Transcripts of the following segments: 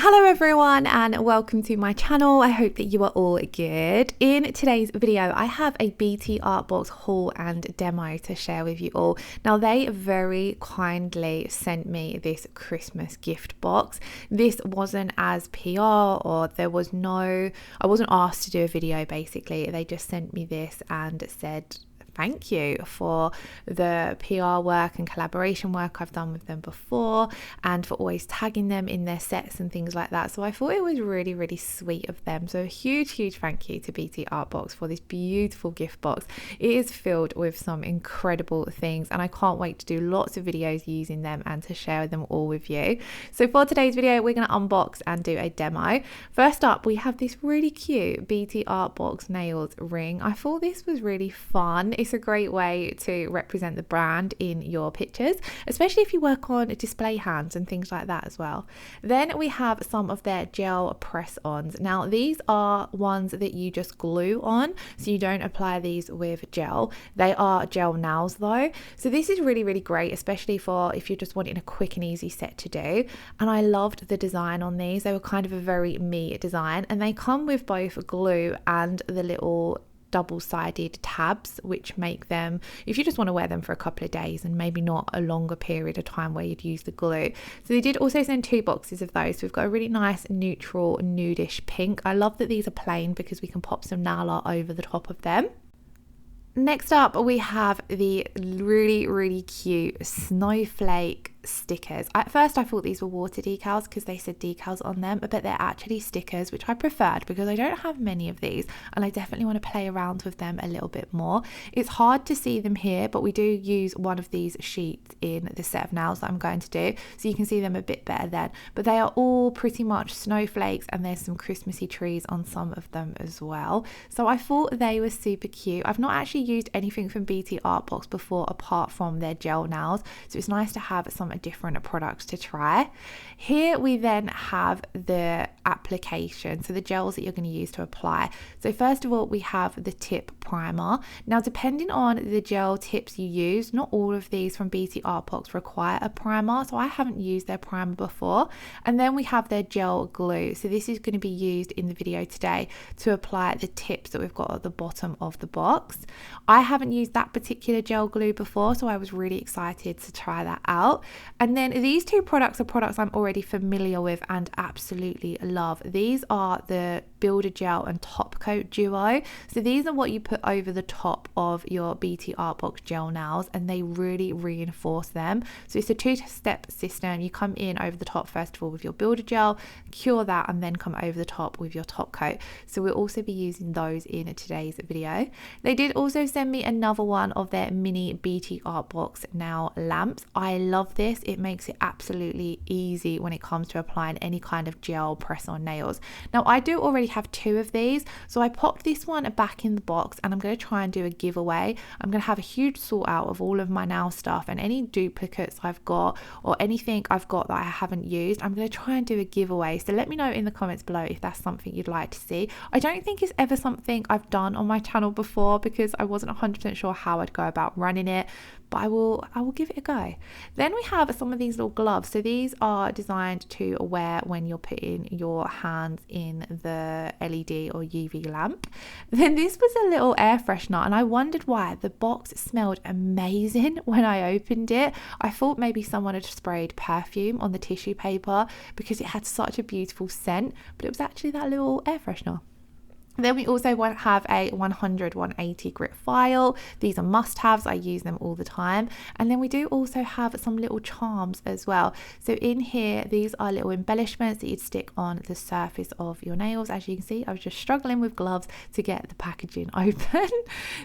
Hello everyone and welcome to my channel. I hope that you are all good. In today's video I have a BTArtbox haul and demo to share with you all. Now they very kindly sent me this Christmas gift box. This wasn't as PR or I wasn't asked to do a video basically. They just sent me this and said thank you for the PR work and collaboration work I've done with them before and for always tagging them in their sets and things like that. So I thought it was really, really sweet of them. So a huge thank you to BTArtbox for this beautiful gift box. It is filled with some incredible things and I can't wait to do lots of videos using them and to share them all with you. So for today's video, we're going to unbox and do a demo. First up, we have this really cute BTArtbox nails ring. I thought this was really fun. It's a great way to represent the brand in your pictures, especially if you work on display hands and things like that as well. Then we have some of their gel press-ons. Now these are ones that you just glue on, so you don't apply these with gel. They are gel nails though, so this is really great, especially for if you're just wanting a quick and easy set to do. And I loved the design on these. They were kind of a very me design, and they come with both glue and the little double-sided tabs, which make them, if you just want to wear them for a couple of days and maybe not a longer period of time where you'd use the glue. So they did also send 2 boxes of those. So we've got a really nice neutral nudish pink. I love that these are plain because we can pop some nail art over the top of them. Next up we have the really cute snowflake stickers. At first I thought these were water decals because they said decals on them, but they're actually stickers, which I preferred because I don't have many of these and I definitely want to play around with them a little bit more. It's hard to see them here, but we do use one of these sheets in the set of nails that I'm going to do, so you can see them a bit better then. But they are all pretty much snowflakes and there's some Christmassy trees on some of them as well. So I thought they were super cute. I've not actually used anything from BTArtbox before apart from their gel nails, so it's nice to have some different products to try. Here we then have the application, so the gels that you're going to use to apply. So first of all we have the tip primer. Now depending on the gel tips you use, not all of these from BTArtbox require a primer, so I haven't used their primer before. And then we have their gel glue, so this is going to be used in the video today to apply the tips that we've got at the bottom of the box. I haven't used that particular gel glue before, so I was really excited to try that out. And then these 2 products are products I'm already familiar with and absolutely love. These are the Builder Gel and Top Coat duo. So these are what you put over the top of your BTArtbox gel nails and they really reinforce them. So it's a 2-step system. You come in over the top first of all with your Builder Gel, cure that, and then come over the top with your top coat. So we'll also be using those in today's video. They did also send me another one of their mini BTArtbox nail lamps. I love this. It makes it absolutely easy when it comes to applying any kind of gel press on nails. Now I do already have 2 of these, so I popped this one back in the box and I'm going to try and do a giveaway. I'm going to have a huge sort out of all of my nail stuff and any duplicates I've got or anything I've got that I haven't used. I'm going to try and do a giveaway, so let me know in the comments below if that's something you'd like to see. I don't think it's ever something I've done on my channel before because I wasn't 100% sure how I'd go about running it, but I will give it a go. Then we have some of these little gloves. So these are designed to wear when you're putting your hands in the LED or UV lamp. Then this was a little air freshener and I wondered why. The box smelled amazing when I opened it. I thought maybe someone had sprayed perfume on the tissue paper because it had such a beautiful scent, but it was actually that little air freshener. Then we also have a 100-180 grit file. These are must-haves. I use them all the time. And then we do also have some little charms as well. So in here, these are little embellishments that you'd stick on the surface of your nails. As you can see, I was just struggling with gloves to get the packaging open.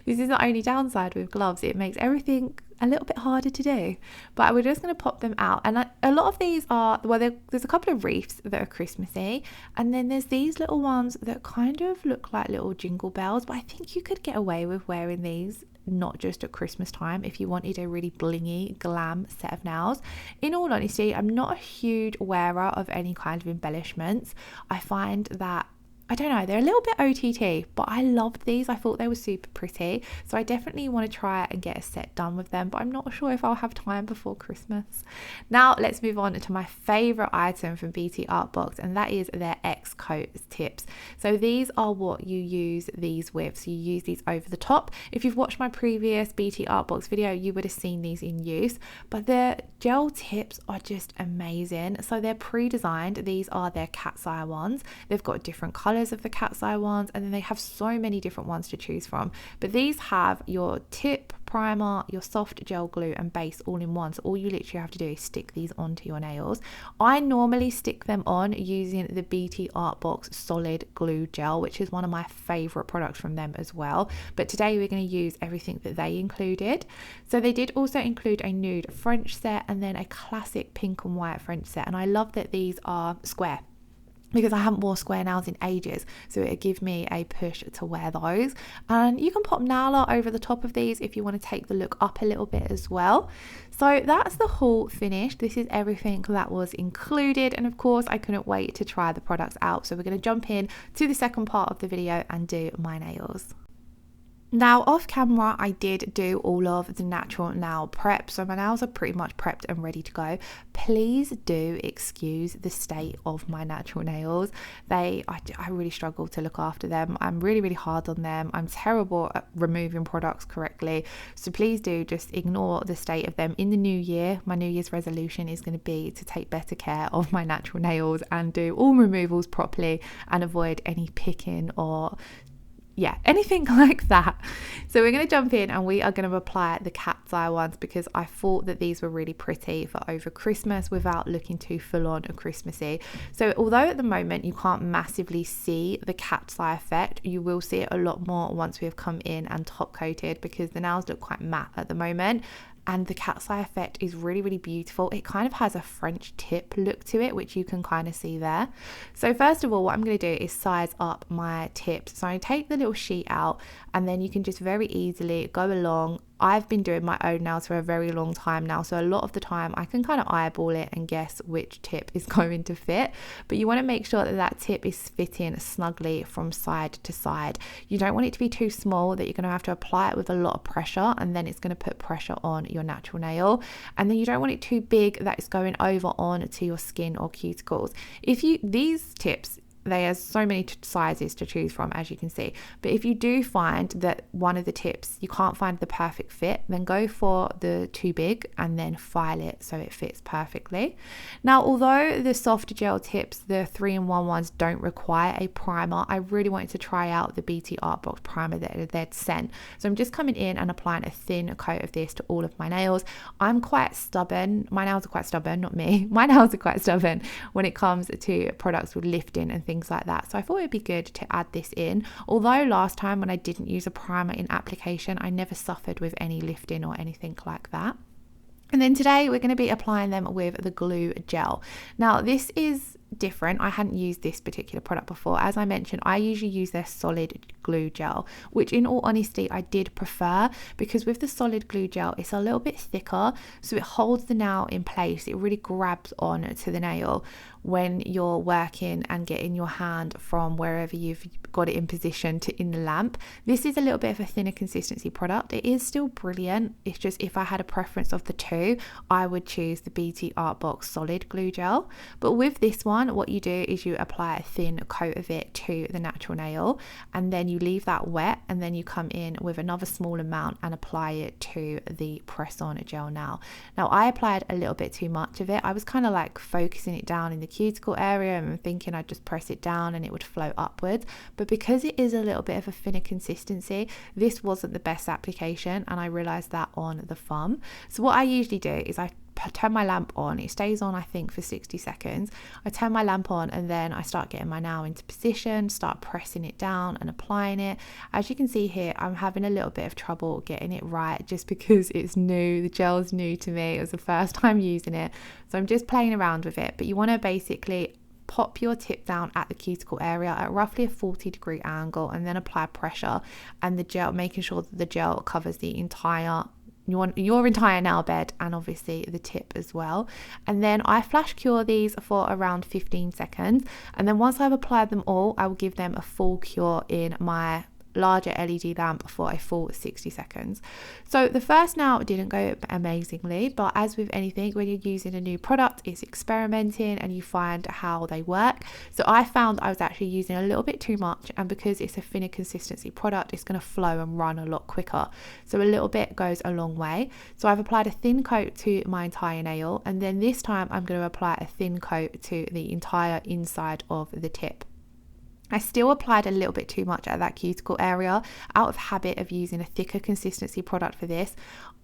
This is the only downside with gloves. It makes everything a little bit harder to do, but we're just going to pop them out. And a lot of these are, well, there's a couple of wreaths that are Christmassy, and then there's these little ones that kind of look like little jingle bells, but I think you could get away with wearing these not just at Christmas time if you wanted a really blingy glam set of nails. In all honesty, I'm not a huge wearer of any kind of embellishments. I find that I don't know, they're a little bit OTT, but I loved these. I thought they were super pretty. So I definitely want to try and get a set done with them, but I'm not sure if I'll have time before Christmas. Now let's move on to my favorite item from BTArtbox, and that is their X coat tips. So these are what you use these with. So you use these over the top. If you've watched my previous BTArtbox video, you would have seen these in use, but their gel tips are just amazing. So they're pre-designed. These are their cat's eye ones. They've got different colors of the cat's eye ones, and then they have so many different ones to choose from. But these have your tip, primer, your soft gel glue and base all in one. So all you literally have to do is stick these onto your nails. I normally stick them on using the BTArtbox solid glue gel, which is one of my favorite products from them as well. But today we're going to use everything that they included. So they did also include a nude French set and then a classic pink and white French set. And I love that these are square, because I haven't worn square nails in ages, so it'll give me a push to wear those. And you can pop nail art over the top of these if you want to take the look up a little bit as well. So that's the haul finished. This is everything that was included, and of course I couldn't wait to try the products out. So we're going to jump in to the second part of the video and do my nails. Now off camera I did do all of the natural nail prep, so my nails are pretty much prepped and ready to go. Please do excuse the state of my natural nails. I really struggle to look after them. I'm really hard on them. I'm terrible at removing products correctly, so please do just ignore the state of them. In the new year, my New Year's resolution is going to be to take better care of my natural nails and do all removals properly and avoid any picking or anything like that. So we're going to jump in and we are going to apply the cat's eye ones, because I thought that these were really pretty for over Christmas without looking too full on and Christmassy. So although at the moment you can't massively see the cat's eye effect, you will see it a lot more once we have come in and top coated, because the nails look quite matte at the moment. And the cat's eye effect is really beautiful. It kind of has a French tip look to it, which you can kind of see there. So first of all, what I'm going to do is size up my tips. So I take the little sheet out, and then you can just very easily go along. I've been doing my own nails for a very long time now, so a lot of the time I can kind of eyeball it and guess which tip is going to fit. But you want to make sure that that tip is fitting snugly from side to side. You don't want it to be too small that you're going to have to apply it with a lot of pressure, and then it's going to put pressure on your natural nail. And then you don't want it too big that it's going over on to your skin or cuticles. These tips, they have so many sizes to choose from, as you can see. But if you do find that one of the tips you can't find the perfect fit, then go for the too big and then file it so it fits perfectly. Now, although the soft gel tips, the 3-in-1 ones, don't require a primer, I really wanted to try out the BTArtbox primer that they'd sent. So I'm just coming in and applying a thin coat of this to all of my nails. I'm quite stubborn. My nails are quite stubborn, not me. My nails are quite stubborn when it comes to products with lifting and things like that. So I thought it'd be good to add this in. Although last time when I didn't use a primer in application, I never suffered with any lifting or anything like that. And then today we're going to be applying them with the glue gel. Now this is different. I hadn't used this particular product before. As I mentioned, I usually use their solid glue gel, which in all honesty I did prefer, because with the solid glue gel it's a little bit thicker, so it holds the nail in place. It really grabs on to the nail when you're working and getting your hand from wherever you've got it in position to in the lamp. This is a little bit of a thinner consistency product. It is still brilliant. It's just, if I had a preference of the two, I would choose the BTArtbox solid glue gel. But with this one, what you do is you apply a thin coat of it to the natural nail, and then you leave that wet, and then you come in with another small amount and apply it to the press-on gel nail. Now I applied a little bit too much of it. I was kind of like focusing it down in the cuticle area and thinking I'd just press it down and it would flow upwards, but because it is a little bit of a thinner consistency, this wasn't the best application, and I realized that on the thumb. So what I usually do is I turn my lamp on. It stays on I think for 60 seconds. I turn my lamp on and then I start getting my nail into position, start pressing it down and applying it. As you can see here, I'm having a little bit of trouble getting it right, just because it's new. The gel's new to me. It was the first time using it, so I'm just playing around with it. But you want to basically pop your tip down at the cuticle area at roughly a 40-degree angle, and then apply pressure and the gel, making sure that the gel covers the entire your entire nail bed and obviously the tip as well. And then I flash cure these for around 15 seconds, and then once I've applied them all, I will give them a full cure in my larger LED lamp for a full 60 seconds. So the first nail didn't go amazingly, but as with anything, when you're using a new product, it's experimenting and you find how they work. So I found I was actually using a little bit too much, and because it's a thinner consistency product, it's going to flow and run a lot quicker. So a little bit goes a long way. So I've applied a thin coat to my entire nail, and then this time I'm going to apply a thin coat to the entire inside of the tip. I still applied a little bit too much at that cuticle area. Out of habit of using a thicker consistency product for this,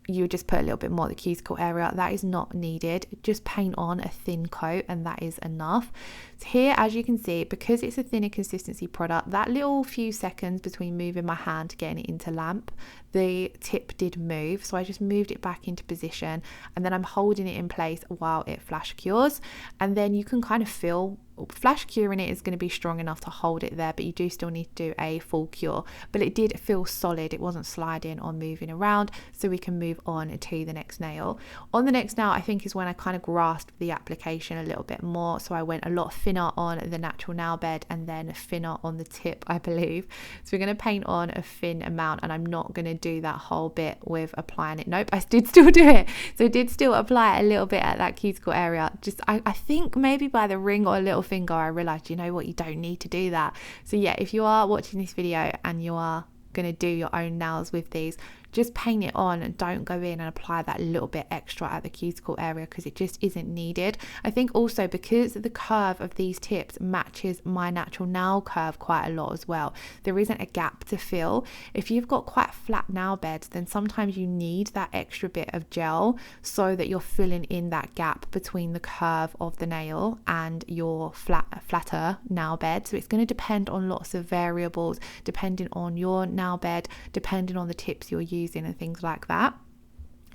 you would just put a little bit more at the cuticle area. That is not needed. Just paint on a thin coat and that is enough. So here, as you can see, because it's a thinner consistency product, that little few seconds between moving my hand to getting it into lamp, the tip did move. So I just moved it back into position, and then I'm holding it in place while it flash cures. And then you can kind of feel flash curing it is going to be strong enough to hold it there, but you do still need to do a full cure. But it did feel solid. It wasn't sliding or moving around, so we can move on to the next nail. On the next nail, I think is when I kind of grasped the application a little bit more. So I went a lot thinner on the natural nail bed and then thinner on the tip, I believe. So we're going to paint on a thin amount, and I'm not going to do that whole bit with applying it. Nope, I did still do it. So I did still apply a little bit at that cuticle area. Just I think maybe by the ring or a little finger, I realized, you know what, you don't need to do that. So yeah, if you are watching this video and you are going to do your own nails with these, just paint it on and don't go in and apply that little bit extra at the cuticle area, because it just isn't needed. I think also because the curve of these tips matches my natural nail curve quite a lot as well, there isn't a gap to fill. If you've got quite flat nail beds, then sometimes you need that extra bit of gel so that you're filling in that gap between the curve of the nail and your flatter nail bed. So it's going to depend on lots of variables, depending on your nail bed, depending on the tips you're using and things like that.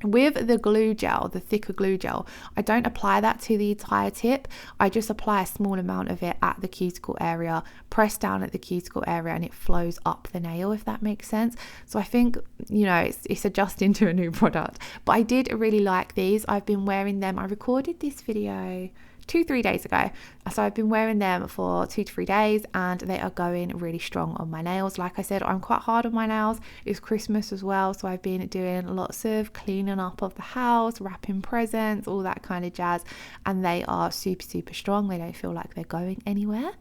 With the glue gel, the thicker glue gel, I don't apply that to the entire tip. I just apply a small amount of it at the cuticle area, press down at the cuticle area, and it flows up the nail, if that makes sense. So I think, you know, it's adjusting to a new product. But I did really like these. I've been wearing them. I recorded this video 2-3 days ago, so I've been wearing them for 2 to 3 days, and they are going really strong on my nails. Like I said, I'm quite hard on my nails. It's Christmas as well, so I've been doing lots of cleaning up of the house, wrapping presents, all that kind of jazz, and they are super strong. They don't feel like they're going anywhere.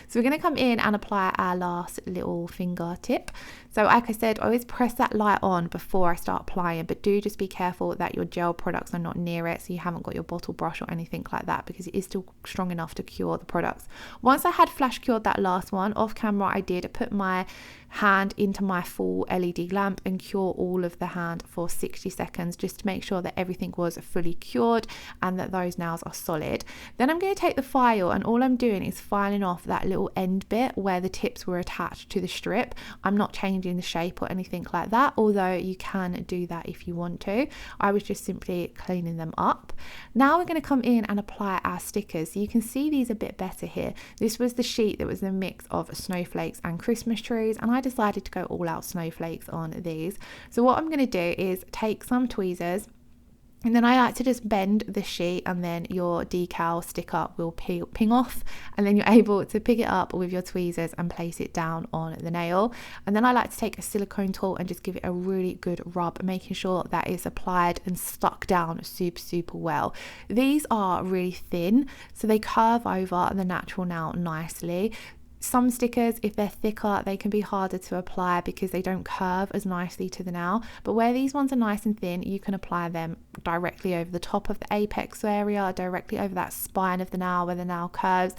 So we're going to come in and apply our last little finger tip. So like I said, I always press that light on before I start applying, but do just be careful that your gel products are not near it, so you haven't got your bottle brush or anything like that, because it is still strong enough to cure the products. Once I had flash cured that last one off camera, I did put my hand into my full LED lamp and cure all of the hand for 60 seconds, just to make sure that everything was fully cured and that those nails are solid. Then I'm going to take the file, and all I'm doing is filing off that little end bit where the tips were attached to the strip. I'm not changing the shape or anything like that, although you can do that if you want to. I was just simply cleaning them up. Now we're going to come in and apply our stickers. So you can see these a bit better here. This was the sheet that was a mix of snowflakes and Christmas trees, and I decided to go all out snowflakes on these. So what I'm going to do is take some tweezers, and then I like to just bend the sheet, and then your decal sticker will ping off, and then you're able to pick it up with your tweezers and place it down on the nail. And then I like to take a silicone tool and just give it a really good rub, making sure that it's applied and stuck down super well. These are really thin, so they curve over the natural nail nicely. Some stickers, if they're thicker, they can be harder to apply because they don't curve as nicely to the nail. But where these ones are nice and thin, you can apply them directly over the top of the apex area, directly over that spine of the nail where the nail curves.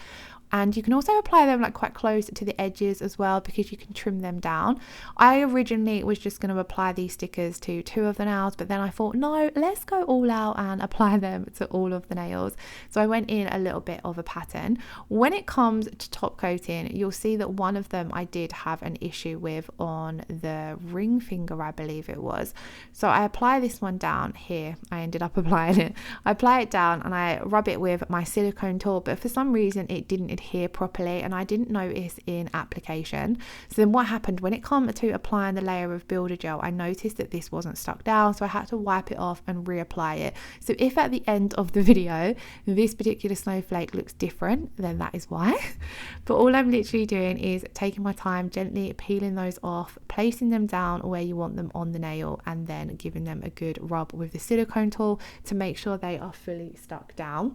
And you can also apply them like quite close to the edges as well, because you can trim them down. I originally was just going to apply these stickers to 2 of the nails, but then I thought, no, let's go all out and apply them to all of the nails. So I went in a little bit of a pattern. When it comes to top coating, you'll see that one of them I did have an issue with on the ring finger, I believe it was. So I apply this one down here. I ended up applying it. I apply it down and I rub it with my silicone tool, but for some reason it didn't adhere adhere properly, and I didn't notice in application. So then what happened when it came to applying the layer of builder gel, I noticed that this wasn't stuck down, so I had to wipe it off and reapply it. So if at the end of the video this particular snowflake looks different, then that is why. But all I'm literally doing is taking my time, gently peeling those off, placing them down where you want them on the nail, and then giving them a good rub with the silicone tool to make sure they are fully stuck down.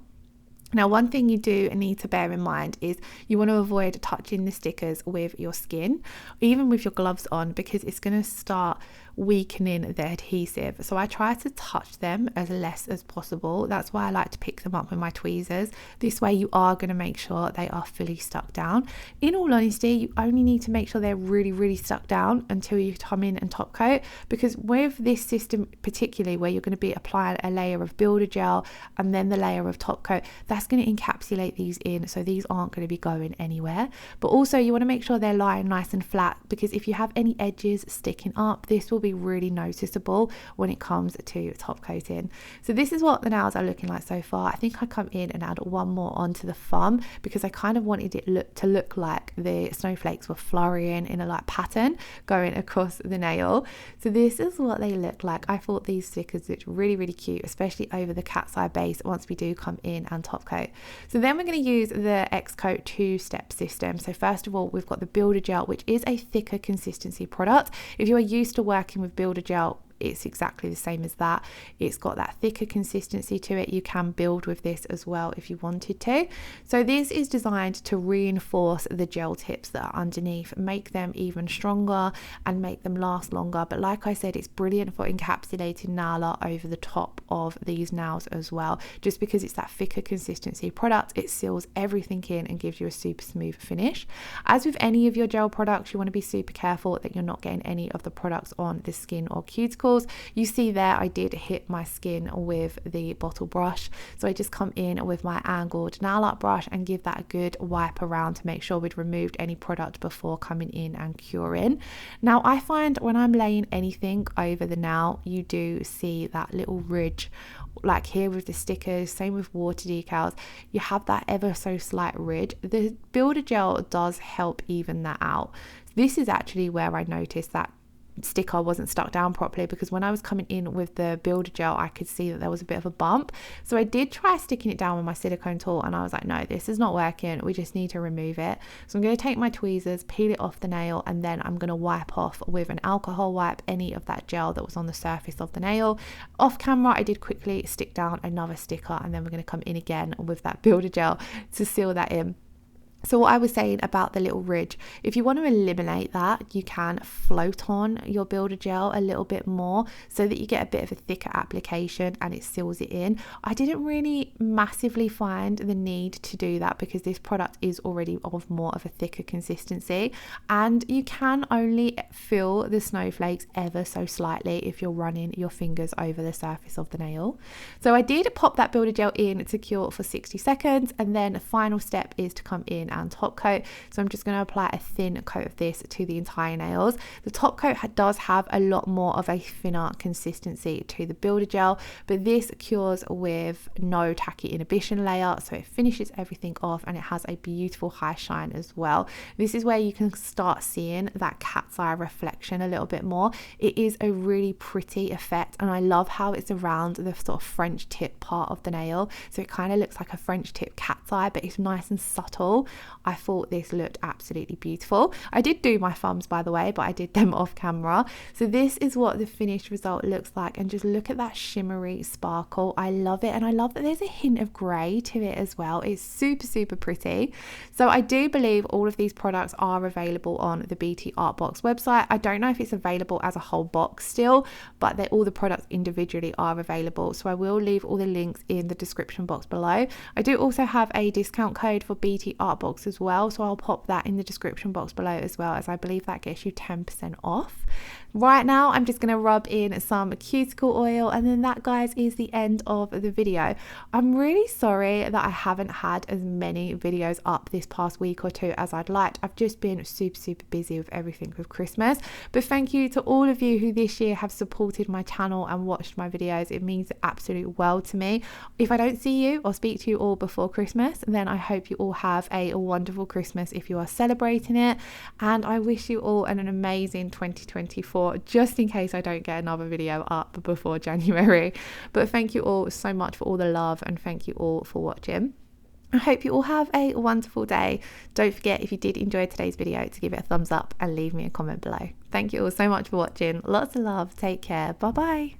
Now, one thing you do need to bear in mind is you want to avoid touching the stickers with your skin, even with your gloves on, because it's going to start weakening the adhesive. So I try to touch them as less as possible. That's why I like to pick them up with my tweezers. This way you are going to make sure they are fully stuck down. In all honesty, you only need to make sure they're really stuck down until you come in and top coat, because with this system particularly where you're going to be applying a layer of builder gel and then the layer of top coat, that's going to encapsulate these in, so these aren't going to be going anywhere. But also you want to make sure they're lying nice and flat, because if you have any edges sticking up, this will be really noticeable when it comes to top coating. So this is what the nails are looking like so far. I think I come in and add one more onto the thumb because I kind of wanted it to look like the snowflakes were flurrying in a like pattern going across the nail. So this is what they look like. I thought these stickers looked really cute, especially over the cat's eye base once we do come in and top coat. So then we're going to use the X-Coat two-step system. So first of all, we've got the builder gel, which is a thicker consistency product. If you are used to working with builder gel, it's exactly the same as that. It's got that thicker consistency to it. You can build with this as well if you wanted to. So this is designed to reinforce the gel tips that are underneath, make them even stronger and make them last longer. But like I said, it's brilliant for encapsulating nail art over the top of these nails as well. Just because it's that thicker consistency product, it seals everything in and gives you a super smooth finish. As with any of your gel products, you want to be super careful that you're not getting any of the products on the skin or cuticles. You see there I did hit my skin with the bottle brush, so I just come in with my angled nail art brush and give that a good wipe around to make sure we'd removed any product before coming in and curing. Now I find when I'm laying anything over the nail, you do see that little ridge, like here with the stickers, same with water decals, you have that ever so slight ridge. The builder gel does help even that out. This is actually where I noticed that sticker wasn't stuck down properly, because when I was coming in with the builder gel I could see that there was a bit of a bump. So I did try sticking it down with my silicone tool and I was like, no, this is not working, we just need to remove it. So I'm going to take my tweezers, peel it off the nail, and then I'm going to wipe off with an alcohol wipe any of that gel that was on the surface of the nail. Off camera I did quickly stick down another sticker, and then we're going to come in again with that builder gel to seal that in. So what I was saying about the little ridge, if you want to eliminate that, you can float on your builder gel a little bit more so that you get a bit of a thicker application and it seals it in. I didn't really massively find the need to do that because this product is already of more of a thicker consistency, and you can only fill the snowflakes ever so slightly if you're running your fingers over the surface of the nail. So I did pop that builder gel in to cure for 60 seconds, and then the final step is to come in and top coat. So I'm just going to apply a thin coat of this to the entire nails. The top coat does have a lot more of a thinner consistency to the builder gel, but this cures with no tacky inhibition layer, so it finishes everything off and it has a beautiful high shine as well. This is where you can start seeing that cat's eye reflection a little bit more. It is a really pretty effect, and I love how it's around the sort of French tip part of the nail, so it kind of looks like a French tip cat's eye, but it's nice and subtle. I thought this looked absolutely beautiful. I did do my thumbs, by the way, but I did them off camera. So this is what the finished result looks like, and just look at that shimmery sparkle. I love it, and I love that there's a hint of grey to it as well. It's super pretty. So I do believe all of these products are available on the BTArtbox website. I don't know if it's available as a whole box still, but all the products individually are available, so I will leave all the links in the description box below. I do also have a discount code for BTArtbox as well, so I'll pop that in the description box below as well, as I believe that gets you 10% off. Right now I'm just going to rub in some cuticle oil, and then that, guys, is the end of the video. I'm really sorry that I haven't had as many videos up this past week or two as I'd liked. I've just been super busy with everything with Christmas, but thank you to all of you who this year have supported my channel and watched my videos. It means the absolute world to me. If I don't see you or speak to you all before Christmas, then I hope you all have a wonderful Christmas if you are celebrating it, and I wish you all an amazing 2024, just in case I don't get another video up before January. But thank you all so much for all the love, and thank you all for watching. I hope you all have a wonderful day. Don't forget, if you did enjoy today's video, to give it a thumbs up and leave me a comment below. Thank you all so much for watching. Lots of love. Take care. Bye bye.